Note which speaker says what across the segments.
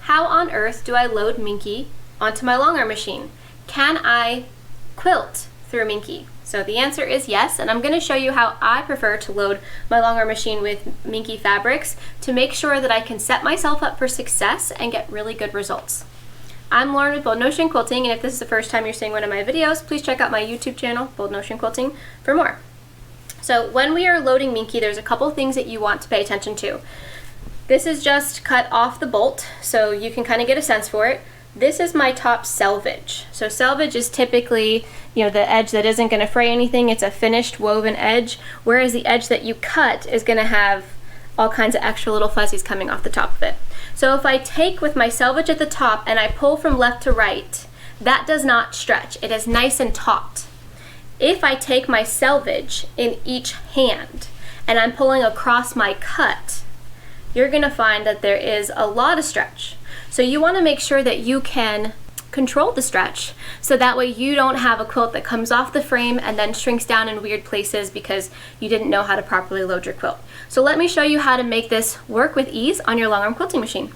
Speaker 1: how on earth do I load Minky onto my longarm machine? Can I quilt through Minky? So the answer is yes, and I'm going to show you how I prefer to load my longarm machine with Minky fabrics to make sure that I can set myself up for success and get really good results. I'm Lauren with Bold Notion Quilting, and if this is the first time you're seeing one of my videos, please check out my YouTube channel, Bold Notion Quilting, for more. So when we are loading Minky, there's a couple things that you want to pay attention to. This is just cut off the bolt, so you can kind of get a sense for it. This is my top selvage. So selvage is typically, the edge that isn't going to fray anything. It's a finished woven edge, whereas the edge that you cut is going to have all kinds of extra little fuzzies coming off the top of it. So if I take with my selvage at the top and I pull from left to right, that does not stretch. It is nice and taut. If I take my selvage in each hand and I'm pulling across my cut, you're going to find that there is a lot of stretch. So you want to make sure that you can control the stretch, so that way you don't have a quilt that comes off the frame and then shrinks down in weird places because you didn't know how to properly load your quilt. So let me show you how to make this work with ease on your longarm quilting machine.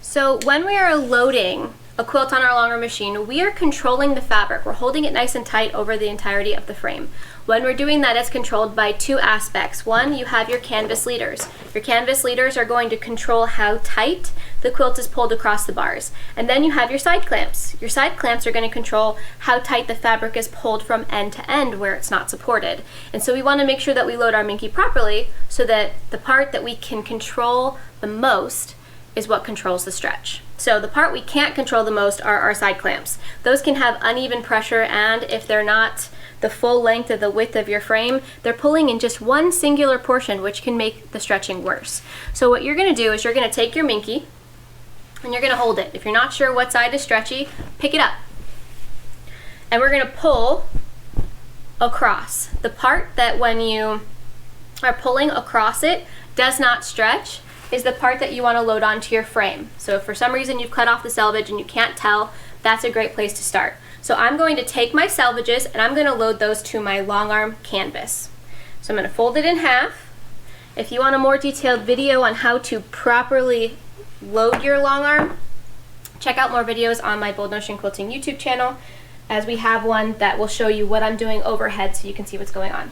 Speaker 1: So when we are loading a quilt on our longarm machine, we are controlling the fabric. We're holding it nice and tight over the entirety of the frame. When we're doing that, it's controlled by two aspects. One, you have your canvas leaders. Your canvas leaders are going to control how tight the quilt is pulled across the bars. And then you have your side clamps. Your side clamps are going to control how tight the fabric is pulled from end to end where it's not supported. And so we want to make sure that we load our Minky properly so that the part that we can control the most is what controls the stretch. So the part we can't control the most are our side clamps. Those can have uneven pressure, and if they're not the full length of the width of your frame, they're pulling in just one singular portion, which can make the stretching worse. So what you're going to do is you're going to take your Minky and you're going to hold it. If you're not sure what side is stretchy, pick it up. And we're going to pull across. The part that when you are pulling across it does not stretch is the part that you want to load onto your frame. So if for some reason you've cut off the selvage and you can't tell, that's a great place to start. So I'm going to take my selvages and I'm going to load those to my longarm canvas. So I'm going to fold it in half. If you want a more detailed video on how to properly load your longarm, check out more videos on my Bold Notion Quilting YouTube channel, as we have one that will show you what I'm doing overhead so you can see what's going on.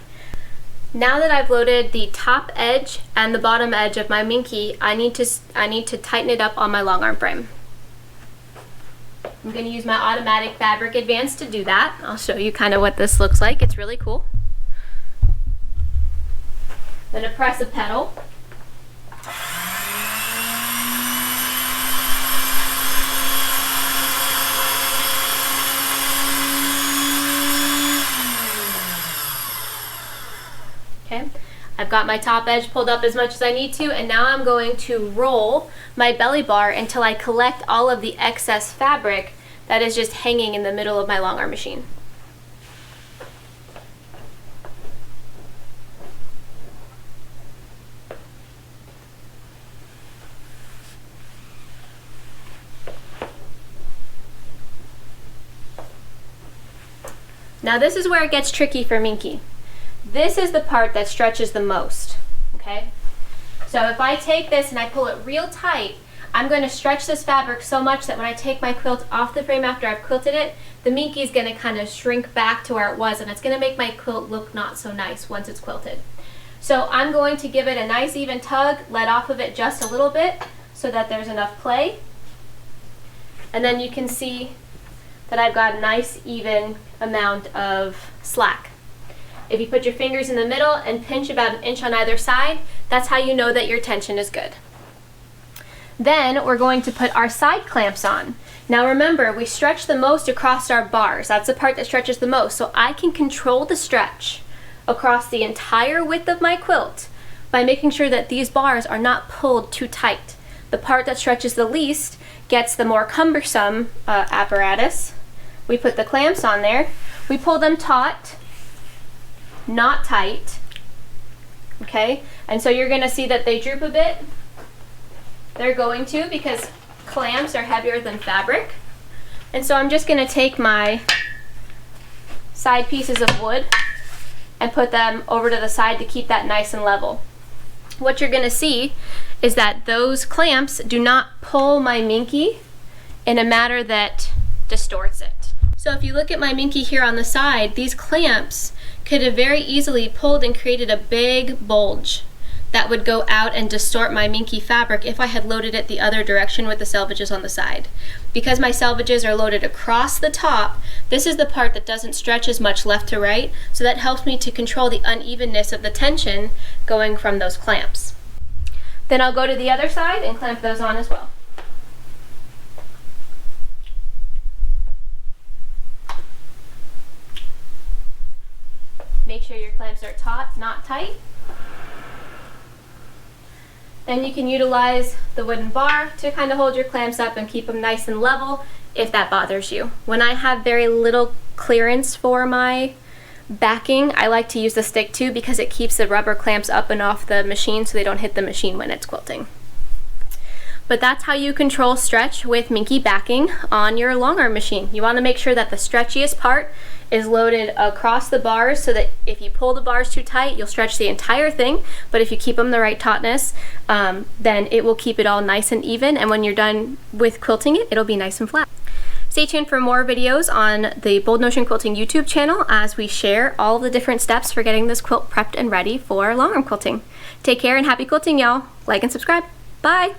Speaker 1: Now that I've loaded the top edge and the bottom edge of my Minky, I need to tighten it up on my longarm frame. I'm going to use my automatic fabric advance to do that. I'll show you kind of what this looks like. It's really cool. Then I press a pedal. Okay, I've got my top edge pulled up as much as I need to, and now I'm going to roll my belly bar until I collect all of the excess fabric that is just hanging in the middle of my longarm machine. Now this is where it gets tricky for Minky. This is the part that stretches the most, okay? So if I take this and I pull it real tight, I'm going to stretch this fabric so much that when I take my quilt off the frame after I've quilted it, the Minky is going to kind of shrink back to where it was, and it's going to make my quilt look not so nice once it's quilted. So I'm going to give it a nice even tug, let off of it just a little bit so that there's enough play. And then you can see that I've got a nice even amount of slack. If you put your fingers in the middle and pinch about an inch on either side, that's how you know that your tension is good. Then we're going to put our side clamps on. Now remember, we stretch the most across our bars. That's the part that stretches the most. So I can control the stretch across the entire width of my quilt by making sure that these bars are not pulled too tight. The part that stretches the least gets the more cumbersome apparatus. We put the clamps on there. We pull them taut, not tight, okay? And so you're going to see that they droop a bit. They're going to, because clamps are heavier than fabric. And so I'm just going to take my side pieces of wood and put them over to the side to keep that nice and level. What you're going to see is that those clamps do not pull my Minky in a manner that distorts it. So if you look at my Minky here on the side, these clamps could have very easily pulled and created a big bulge that would go out and distort my Minky fabric if I had loaded it the other direction with the selvages on the side. Because my selvages are loaded across the top, this is the part that doesn't stretch as much left to right, so that helps me to control the unevenness of the tension going from those clamps. Then I'll go to the other side and clamp those on as well. Make sure your clamps are taut, not tight. Then you can utilize the wooden bar to kind of hold your clamps up and keep them nice and level if that bothers you. When I have very little clearance for my backing, I like to use the stick too because it keeps the rubber clamps up and off the machine so they don't hit the machine when it's quilting. But that's how you control stretch with Minky backing on your long arm machine. You want to make sure that the stretchiest part is loaded across the bars so that if you pull the bars too tight, you'll stretch the entire thing. But if you keep them the right tautness, then it will keep it all nice and even. And when you're done with quilting it, it'll be nice and flat. Stay tuned for more videos on the Bold Notion Quilting YouTube channel as we share all the different steps for getting this quilt prepped and ready for long arm quilting. Take care and happy quilting, y'all. Like and subscribe. Bye.